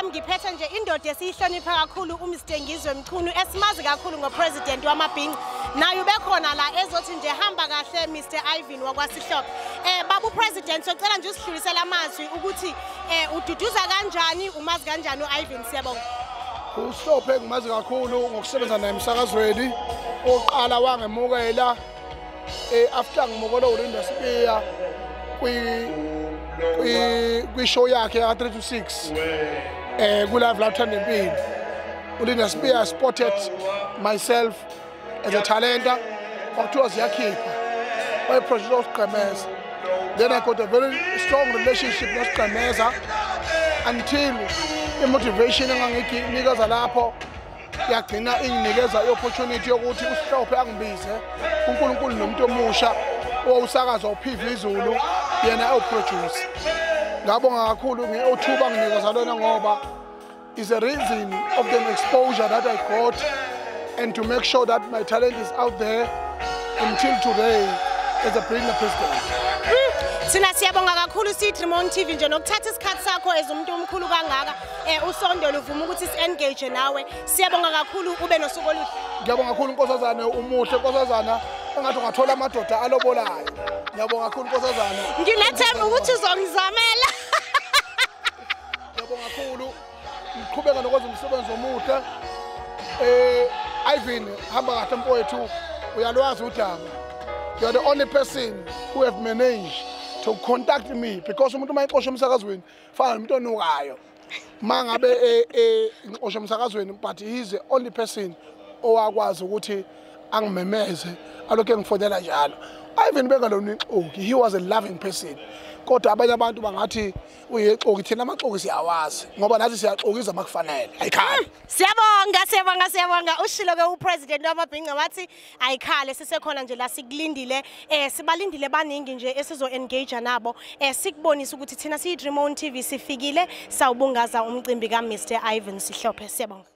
lami ngiphethe nje indoda esihlonipha kakhulu uMr Ngizwe Mchunu esimazi kakhulu ngopresident wamabhinqa. Naye ubekhona la ezothi nje hamba kahle Mr Irvin wakwaShlophe. Babu president socela nje usidlulisela amazwi ukuthi ududuza kanjani umazi kanjani uIrvin siyabonga. uShlophe ngimazi kakhulu ngokusebenza naye emsakazweni oqala wangemukela after ngimukela uLinda Spear kwi show yakhe ya 3 to 6 ku live la Thanda Impilo. uLinda Spear spotted myself as a talenter wakuthiwa ziyakhipha project osiqhemeza. Then I got a very strong relationship nosiqhemeza until motivation enganginikeza lapho yagcina inginikeza i-opportunity yokuthi uShlophe angibize uNkulunkulu nomuntu omusha owusakaza uPV Izulu yena oproduce. Ngabonga kakhulu ngeothuba nginikeza lona ngoba is a reason of the exposure that I got and to make sure that my talent is out there until today as a president. Sina siyabonga kakhulu siTrimon TV nje nokuthatha isikhathi sakho ezumuntu omkhulu kangaka usondolo uvuma ukuthi si-engage nawe. Siyabonga kakhulu ube nosuku oluhle. Ngiyabonga kakhulu Nkosazane umuhle Nkosazana ongathi ungathola amadoda alobolayo. Ngiyabonga kakhulu Nkosazana. Nginethemba ukuthi uzongizamela. Ngiyabonga kakhulu ngiqhubeka nokwenza umsebenzi omuhle. Irvin hamba kahle mfowethu uyalwazi udaba. You are the only person who have managed to contact me because umuntu mayixosha emsakazweni fana umuntu onukayo mangabe ngixosha emsakazweni but he is the only person owakwazi ukuthi angimemeze alokho ngifonela njalo. Irvin bengalona ixoki, he was a loving person. Kodwa abanye abantu bangathi uyexoki thina amaxoki siyawazi ngoba nathi siyaxokiza makufanele ayikhali. Siyabonga ushilo ke upresident wamabhinqa wathi ayikhale sisekhona nje la sikulindile sibalindile baningi nje esizo engage nabo sikubonisa ukuthi thina siyiTrimon TV sifikile sawubungaza umcimbi kaMr Irvin Shlophe. Siyabonga.